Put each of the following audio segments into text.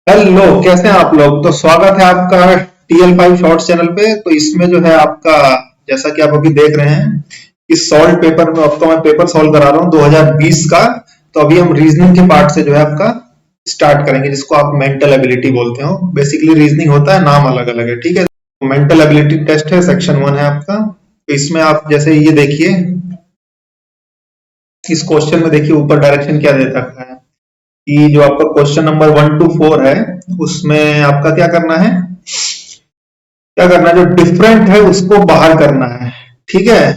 Hello, कैसे हैं आप लोग। तो स्वागत है आपका TL5 शॉर्ट्स चैनल पे। तो इसमें जो है आपका, जैसा कि आप अभी देख रहे हैं, इस सॉल्व पेपर में आपका मैं पेपर सॉल्व करा रहा हूँ 2020 का। तो अभी हम रीजनिंग के पार्ट से जो है आपका स्टार्ट करेंगे, जिसको आप मेंटल एबिलिटी बोलते हो। बेसिकली रीजनिंग होता है, नाम अलग अलग है, ठीक है। मेंटल एबिलिटी टेस्ट है, सेक्शन 1 है आपका। तो इसमें आप जैसे ये देखिए, इस क्वेश्चन में देखिए ऊपर डायरेक्शन क्या दे रखा है कि जो आपका क्वेश्चन नंबर 1 to 4 है, उसमें आपका क्या करना है, जो डिफरेंट है उसको बाहर करना है, ठीक है।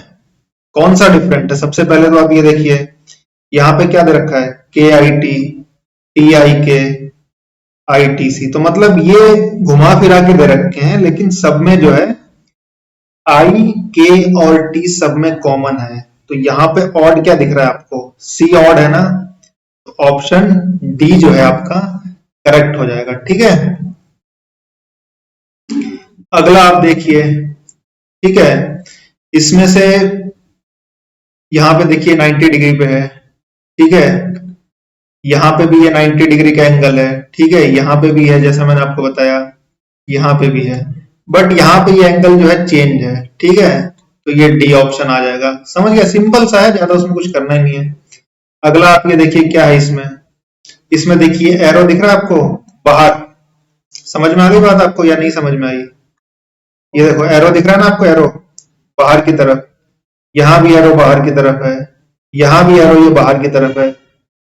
कौन सा डिफरेंट है, सबसे पहले तो आप ये देखिए, यहाँ पे क्या दे रखा है, KIT TIK ITC। तो मतलब ये घुमा फिरा के दे रखे हैं, लेकिन सब में जो है I K और T सब में कॉमन है। तो यहाँ पे ऑड क्या दिख रहा है आपको, C ऑड है ना। तो ऑप्शन डी जो है आपका करेक्ट हो जाएगा, ठीक है। अगला आप देखिए, ठीक है। इसमें से यहाँ पे देखिए 90 डिग्री पे है, ठीक है। यहाँ पे भी ये 90 डिग्री का एंगल है, ठीक है। यहाँ पे भी है, जैसा मैंने आपको बताया, यहाँ पे भी है। बट यहाँ पे ये एंगल जो है चेंज है, ठीक है। तो ये डी ऑप्शन आ जाएगा। समझ गया, सिंपल सा है, ज्यादा उसमें कुछ करना ही नहीं है। अगला आप ये देखिए क्या है इसमें। इसमें देखिए एरो दिख रहा है आपको बाहर। समझ में आ गई बात आपको या नहीं समझ में आई। ये देखो एरो दिख रहा है ना आपको, एरो बाहर की तरफ। यहाँ भी एरो बाहर की तरफ है, यहाँ भी एरो ये बाहर की तरफ है।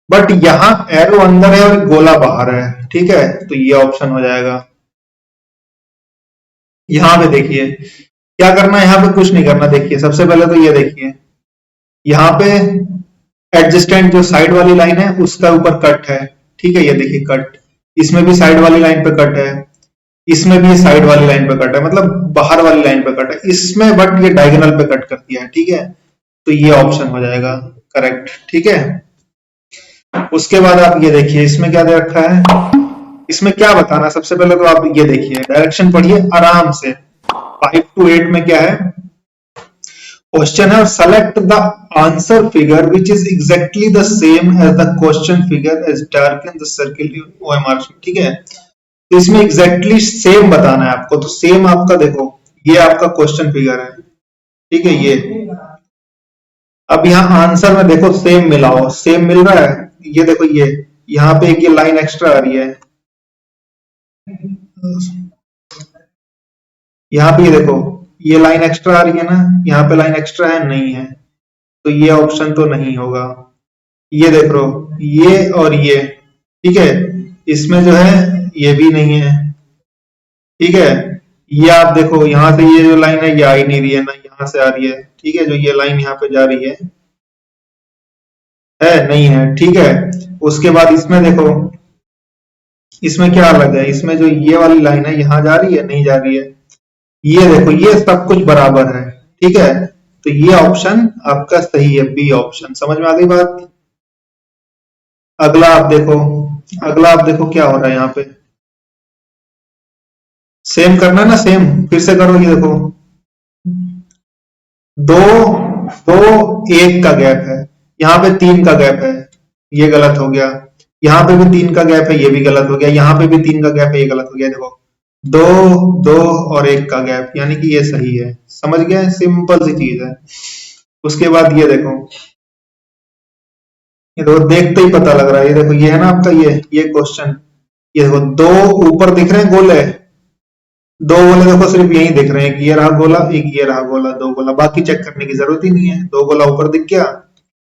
बट यहाँ एरो अंदर है और गोला बाहर है, ठीक है। तो ये ऑप्शन हो जाएगा। यहाँ पे देखिए क्या करना है, यहाँ पे कुछ नहीं करना। देखिए सबसे पहले तो ये देखिए, यहाँ पे एडजस्टेंट जो साइड वाली लाइन है उसका ऊपर कट है, ठीक है। ये देखिए कट, इसमें भी साइड वाली लाइन पे कट है, इसमें भी साइड वाली लाइन पे कट है, मतलब बाहर वाली लाइन पे कट है इसमें, बट ये डायगोनल पे कट कर दिया है, ठीक है। तो ये ऑप्शन हो जाएगा करेक्ट, ठीक है। उसके बाद आप ये देखिए इसमें क्या दे रखा है। इसमें क्या बताना है, सबसे पहले तो आप ये देखिए, डायरेक्शन पढ़िए आराम से। 5 to 8 में क्या है, क्वेश्चन है, select the answer figure which is exactly the same as the question figure as dark in the circle OMR sheet, ठीक है। तो इसमें एग्जैक्टली सेम बताना है आपको। तो सेम आपका देखो, ये आपका क्वेश्चन फिगर है, ठीक है। ये अब यहाँ आंसर में देखो सेम मिलाओ, सेम मिल रहा है। ये देखो ये यहाँ पे एक ये लाइन एक्स्ट्रा आ रही है, यहाँ पे ये देखो ये लाइन एक्स्ट्रा आ रही है ना, यहाँ पे लाइन एक्स्ट्रा है नहीं है। तो ये ऑप्शन तो नहीं होगा। ये देख लो, ये और ये, ठीक है। इसमें जो है ये भी नहीं है, ठीक है। ये आप देखो यहाँ से ये जो लाइन है ये आ ही नहीं रही है ना, यहाँ से आ रही है, ठीक है। जो ये लाइन यहाँ पे जा रही है नहीं है, ठीक है। उसके बाद इसमें देखो, इसमें क्या अलग है, इसमें जो ये वाली लाइन है यहाँ जा रही है नहीं जा रही है। ये देखो ये सब कुछ बराबर है, ठीक है। तो ये ऑप्शन आपका सही है, बी ऑप्शन। समझ में आ गई बात। अगला आप देखो, अगला आप देखो क्या हो रहा है यहाँ पे। सेम करना है ना, सेम फिर से करो। ये देखो दो दो एक का गैप है, यहाँ पे 3 का गैप है, ये गलत हो गया। यहाँ पे भी 3 का गैप है, ये भी गलत हो गया। यहाँ पे भी 3 का गैप है, ये गलत हो गया। देखो दो दो और 1 का गैप, यानी कि ये सही है। समझ गए, सिंपल सी चीज है। उसके बाद ये देखो, ये देखो देखते ही पता लग रहा है। ये देखो ये है ना आपका ये क्वेश्चन। ये देखो दो ऊपर दिख रहे हैं गोले, दो गोले देखो सिर्फ यही दिख रहे हैं कि ये रहा गोला, एक ये रहा गोला, दो गोला। बाकी चेक करने की जरूरत ही नहीं है, दो गोला ऊपर दिख गया,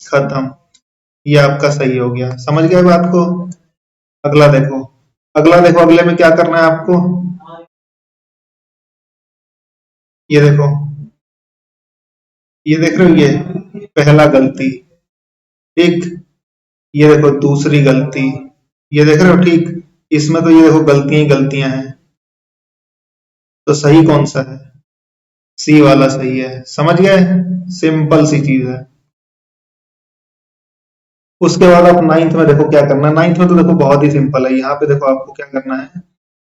खत्म। ये आपका सही हो गया। समझ गए बात को। अगला देखो, अगला देखो, अगले में क्या करना है आपको। ये देखो, ये देख रहे हो, ये पहला गलती, ठीक। ये देखो दूसरी गलती, ये देख रहे हो, ठीक। इसमें तो ये देखो गलतियां ही गलतियां हैं। तो सही कौन सा है, सी वाला सही है। समझ गए, सिंपल सी चीज है। उसके बाद आप नाइन्थ में देखो क्या करना है। नाइन्थ में तो देखो बहुत ही सिंपल है। यहाँ पे देखो आपको क्या करना है,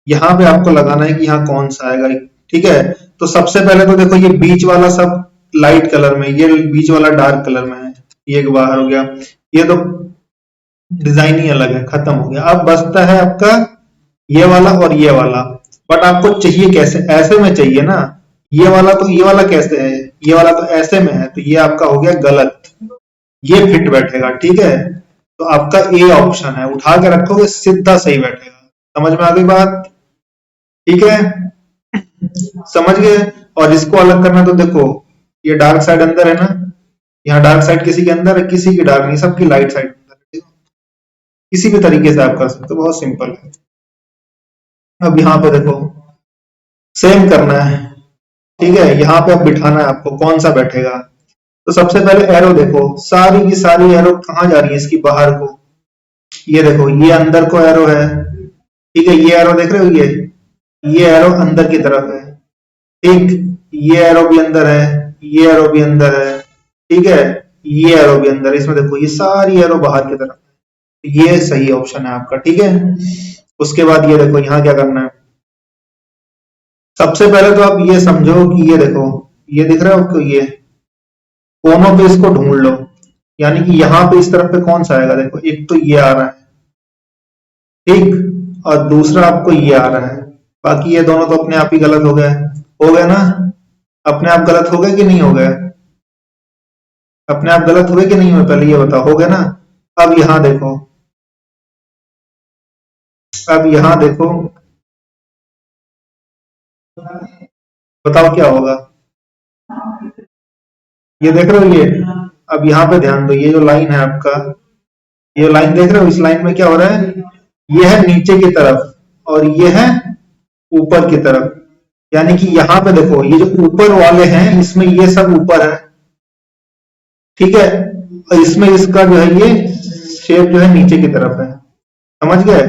यहाँ पे आपको लगाना है कि यहाँ कौन सा आएगा, ठीक है। तो सबसे पहले तो देखो ये बीच वाला सब लाइट कलर में, ये बीच वाला डार्क कलर में है, ये एक बाहर हो गया। ये तो डिजाइन ही अलग है, खत्म हो गया। अब बचता है आपका ये वाला और ये वाला। बट आपको चाहिए कैसे, ऐसे में चाहिए ना। ये वाला तो, ये वाला कैसे है, ये वाला तो ऐसे में है, तो ये आपका हो गया गलत। ये फिट बैठेगा, ठीक है। तो आपका ए ऑप्शन है, उठा के रखोगे सीधा सही बैठेगा। समझ में आ गई बात? ठीक है, समझ गए। और इसको अलग करना तो देखो, ये डार्क साइड अंदर है ना, यहाँ डार्क साइड किसी के अंदर है, किसी की डार्क नहीं, सबकी लाइट साइड अंदर है, ठीक है? किसी भी तरीके से आप कर सकते हो, बहुत सिंपल है। अब यहाँ पे देखो, सेम करना है, ठीक है। यहाँ पे अब बिठाना है आपको, कौन सा बैठेगा। तो सबसे पहले एरो देखो, सारी की सारी एरो कहाँ जा रही है इसकी, बाहर को। ये देखो, ये अंदर को एरो है, ठीक है। ये एरो देख रहे हो, ये एरो अंदर की तरफ है, ठीक। ये एरो भी अंदर है, ये एरो भी अंदर है, ठीक है। ये एरो भी अंदर है, इसमें देखो ये सारी एरो बाहर की तरफ है। ये सही ऑप्शन है आपका, ठीक है। उसके बाद ये देखो, यहाँ क्या करना है। सबसे पहले तो आप ये समझो कि ये देखो, ये दिख रहा है आपको, ये कोनों पे इसको ढूंढ लो। यानी कि यहाँ पे इस तरफ पे कौन सा आएगा, देखो एक तो ये आ रहा है, ठीक, और दूसरा आपको ये आ रहा है। बाकी ये दोनों तो अपने आप ही गलत हो गए ना। अपने आप गलत हो गए कि नहीं हो गए? अपने आप गलत हुए कि नहीं हुए, पहले ये बताओ, हो गए ना। अब यहाँ देखो, अब यहाँ देखो, बताओ क्या होगा। ये देख रहे हो ये। अब यहाँ पे ध्यान दो, ये जो लाइन है आपका, ये लाइन देख रहे हो, इस लाइन में क्या हो रहा है, ये है नीचे की तरफ और ये है ऊपर की तरफ। यानी कि यहाँ पे देखो, ये जो ऊपर वाले हैं इसमें ये सब ऊपर है, ठीक है। और इसमें इसका जो है ये शेप जो है नीचे की तरफ है। समझ गए?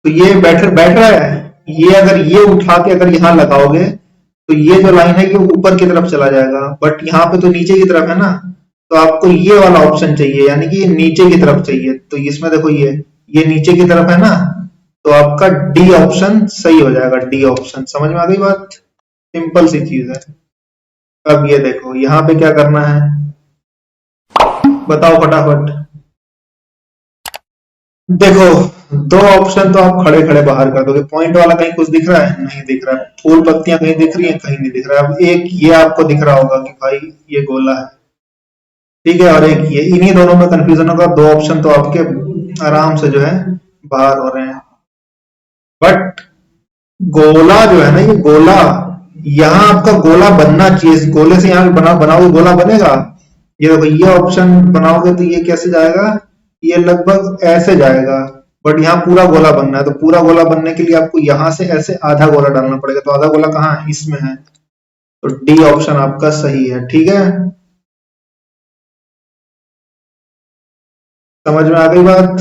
तो ये बैठ बैठ रहा है। ये अगर ये उठा के अगर यहाँ लगाओगे तो ये जो लाइन है ये ऊपर की तरफ चला जाएगा, बट यहाँ पे तो नीचे की तरफ है ना। तो आपको ये वाला ऑप्शन चाहिए, यानी कि ये नीचे की तरफ चाहिए। तो इसमें देखो, ये नीचे की तरफ है ना, तो आपका डी ऑप्शन सही हो जाएगा। डी ऑप्शन, समझ में आ गई बात? सिंपल सी चीज है। अब ये देखो, यहाँ पे क्या करना है, बताओ फटाफट। देखो, दो ऑप्शन तो आप खड़े खड़े बाहर कर दोगे। पॉइंट वाला कहीं कुछ दिख रहा है? नहीं दिख रहा है। फूल पत्तियां कहीं दिख रही हैं? कहीं नहीं दिख रहा है। अब एक ये आपको दिख रहा होगा कि भाई ये गोला है, ठीक है, और एक ये, इन्हीं दोनों में कंफ्यूजन होगा। दो ऑप्शन तो आपके आराम से जो है बाहर हो रहे हैं। बट गोला जो है ना, ये गोला, यहाँ आपका गोला बनना चाहिए। इस गोले से यहाँ बनाओगे गोला बनेगा। ये देखो, ये ऑप्शन बनाओगे तो ये कैसे जाएगा, ये लगभग ऐसे जाएगा। बट यहाँ पूरा गोला बनना है, तो पूरा गोला बनने के लिए आपको यहाँ से ऐसे आधा गोला डालना पड़ेगा। तो आधा गोला कहाँ है, इसमें है। तो डी ऑप्शन आपका सही है, ठीक है। समझ में आ गई बात?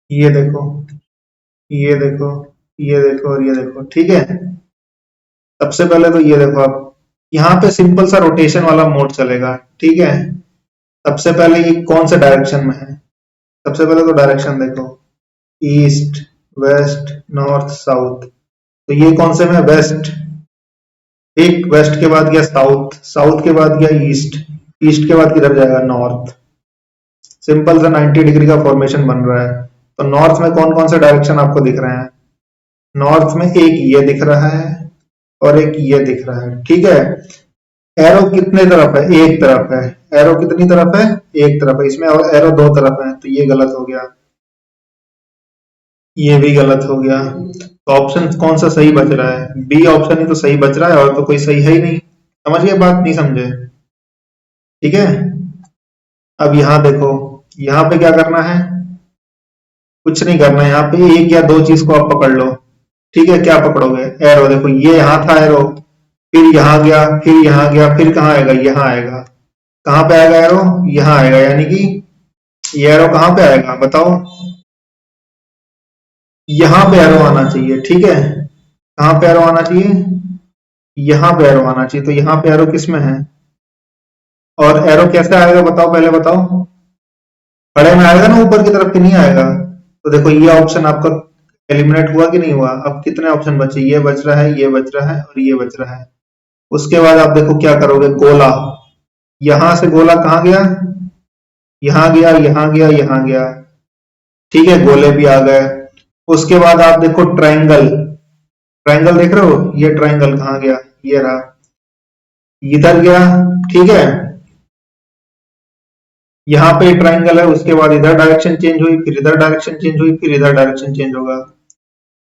ये देखो, ये देखो, ये देखो और ये देखो, ठीक है। सबसे पहले तो ये देखो, आप यहाँ पे सिंपल सा रोटेशन वाला मोड चलेगा, ठीक है। सबसे पहले ये कौन से डायरेक्शन में है, सबसे पहले तो डायरेक्शन देखो, ईस्ट, वेस्ट, नॉर्थ, साउथ। तो ये कौन से में है, वेस्ट, ठीक। वेस्ट के बाद गया साउथ, साउथ के बाद गया ईस्ट, ईस्ट के बाद किधर जाएगा, नॉर्थ। सिंपल सा 90 डिग्री का फॉर्मेशन बन रहा है। तो नॉर्थ में कौन कौन से डायरेक्शन आपको दिख रहे हैं, नॉर्थ में एक ये दिख रहा है और एक ये दिख रहा है, ठीक है। एरो कितने तरफ है, एक तरफ है। एरो कितनी तरफ है, एक तरफ है। इसमें और एरो दो तरफ है, तो ये गलत हो गया, ये भी गलत हो गया। तो ऑप्शन कौन सा सही बच रहा है, बी ऑप्शन ही तो सही बच रहा है, और तो कोई सही है ही नहीं। समझ गए बात, नहीं समझे? ठीक है। अब यहाँ देखो, यहाँ पे क्या करना है, कुछ नहीं करना है। यहाँ पे एक या दो चीज को आप पकड़ लो, ठीक है। क्या पकड़ोगे, एरो। देखो ये यहाँ था एरो, फिर यहाँ गया, फिर यहाँ गया, फिर कहाँ आएगा, यहाँ आएगा। कहाँ पे आएगा एरो, यहाँ आएगा। यानी कि ये एरो कहाँ पे आएगा, बताओ। यहाँ पे एरो आना चाहिए, ठीक है। कहाँ पे एरो आना चाहिए, यहाँ पे एरो आना चाहिए। तो यहाँ पे एरो किस में है, और एरो कैसे आएगा बताओ, पहले बताओ। खड़े में आएगा ना, ऊपर की तरफ, की नहीं आएगा। तो देखो, ये ऑप्शन आपका एलिमिनेट हुआ कि नहीं हुआ। अब कितने ऑप्शन बचे, ये बच रहा है, ये बच रहा है और ये बच रहा है। उसके बाद आप देखो क्या करोगे, गोला। यहां से गोला कहाँ गया, यहां गया, यहां गया, यहां गया, ठीक है, गोले भी आ गए। उसके बाद आप देखो ट्रायंगल, ट्रायंगल देख रहे हो, ये ट्रायंगल कहाँ गया, ये रहा, इधर गया, ठीक है, यहाँ पे ट्रायंगल है, उसके बाद इधर डायरेक्शन चेंज हुई, फिर इधर डायरेक्शन चेंज हुई, फिर इधर डायरेक्शन चेंज होगा।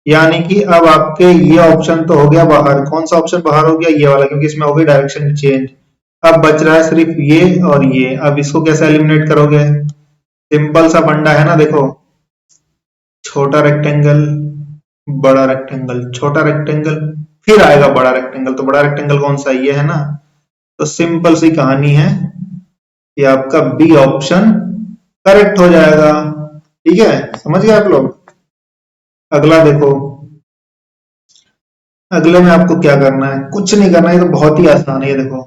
यानी कि अब आपके ये ऑप्शन तो हो गया बाहर, कौन सा ऑप्शन बाहर हो गया, ये वाला, क्योंकि इसमें हो गई डायरेक्शन चेंज। अब बच रहा है सिर्फ ये और ये। अब इसको कैसे एलिमिनेट करोगे, सिंपल सा फंडा है ना, देखो, छोटा रेक्टेंगल, बड़ा रेक्टेंगल, छोटा रेक्टेंगल, फिर आएगा बड़ा रेक्टेंगल, तो बड़ा रेक्टेंगल कौन सा, ये है ना। तो सिंपल सी कहानी है, ये आपका बी ऑप्शन करेक्ट हो जाएगा। ठीक है, समझ गए आप लोग। अगला देखो, अगले में आपको क्या करना है, कुछ नहीं करना है, तो बहुत ही आसान है। ये देखो,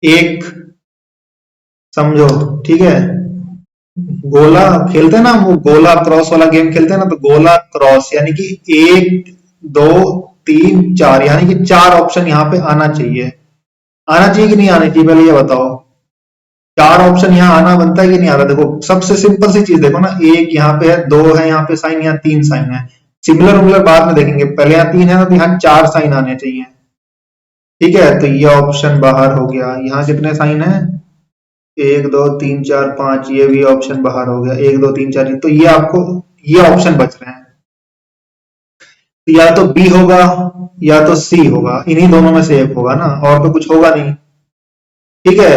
एक, समझो, ठीक है, गोला खेलते हैं ना, वो गोला क्रॉस वाला गेम खेलते हैं ना, तो गोला क्रॉस यानी कि 1 2 3 4, यानी कि 4 ऑप्शन यहाँ पे आना चाहिए। आना चाहिए कि नहीं आना चाहिए, पहले ये बताओ। 4 ऑप्शन यहाँ आना बनता है कि नहीं आ रहा। देखो सबसे सिंपल सी चीज देखो ना, एक यहाँ पे है, 2 है यहाँ पे साइन, यहाँ 3 साइन है। सिमिलर उमिलर बाद में देखेंगे, पहले यहाँ 3 है ना, तो यहाँ 4 साइन आने चाहिए। ठीक है, तो ये ऑप्शन बाहर हो गया। यहाँ कितने साइन है, 1 2 3 4 5, ये भी ऑप्शन बाहर हो गया, 1 2 3 4, तो ये आपको ये ऑप्शन बच रहे हैं। तो या तो बी होगा या तो सी होगा, इन्हीं दोनों में से एक होगा ना, और तो कुछ होगा नहीं। ठीक है,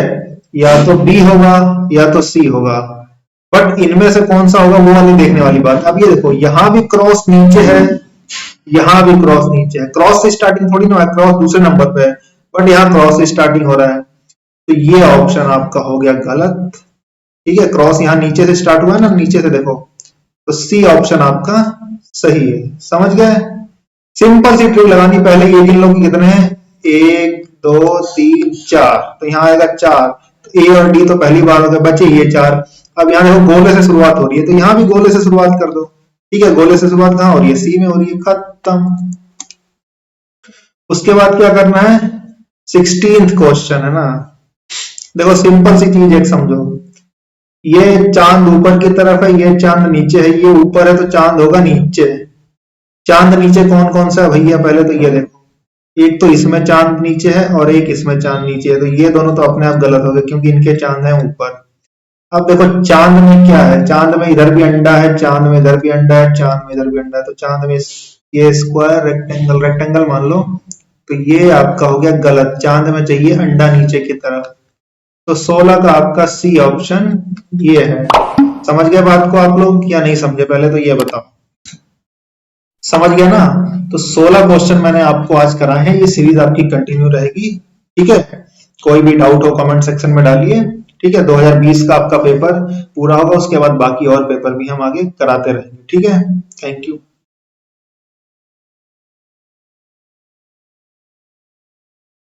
या तो बी होगा या तो सी होगा, बट इनमें से कौन सा होगा वो वाली देखने वाली बात। अब ये देखो, यहां भी क्रॉस नीचे है, यहां भी क्रॉस नीचे है, क्रॉस से स्टार्टिंग थोड़ी ना है, क्रॉस दूसरे नंबर पे है, बट यहाँ क्रॉस से स्टार्टिंग हो रहा है, तो ये ऑप्शन आपका हो गया गलत। ठीक है, क्रॉस यहाँ नीचे से स्टार्ट हुआ है ना, नीचे से देखो, तो सी ऑप्शन आपका सही है। समझ गए, सिंपल सी ट्रिक लगानी। पहले ये गिन लो कि कितने हैं, 1 2 3 4, तो यहाँ आएगा 4, तो ए और डी तो पहली बार हो गए, बचे ये 4। अब यहाँ देखो गोले से शुरुआत हो रही है, तो यहाँ भी गोले से शुरुआत कर दो। ठीक है, गोले से शुरुआत कहाँ हो रही है, सी में हो रही है, खत्म। उसके बाद क्या करना है, 16th क्वेश्चन है ना। देखो सिंपल सी चीज एक समझो, ये चांद ऊपर की तरफ है, ये चांद नीचे है, ये ऊपर है तो चांद होगा नीचे। चांद नीचे कौन कौन सा है भैया, पहले तो ये देखो, एक तो इसमें चांद नीचे है और एक इसमें चांद नीचे है, तो ये दोनों तो अपने आप गलत हो गए क्योंकि इनके चांद है ऊपर। अब देखो चांद में क्या है, चांद में इधर भी अंडा है, चांद में इधर भी अंडा है, चांद में इधर भी अंडा है, तो चांद में ये स्क्वायर रेक्टेंगल, रेक्टेंगल मान लो, तो ये आपका हो गया गलत। चांद में चाहिए अंडा नीचे की तरफ, तो 16 का आपका सी ऑप्शन ये है। समझ गए बात को आप लोग या नहीं समझे, पहले तो ये बताओ। समझ गया ना, तो 16 क्वेश्चन मैंने आपको आज कराए हैं, ये सीरीज आपकी कंटिन्यू रहेगी। ठीक है, कोई भी डाउट हो कमेंट सेक्शन में डालिए। ठीक है, 2020 का आपका पेपर पूरा होगा, उसके बाद बाकी और पेपर भी हम आगे कराते रहेंगे। ठीक है, थैंक यू।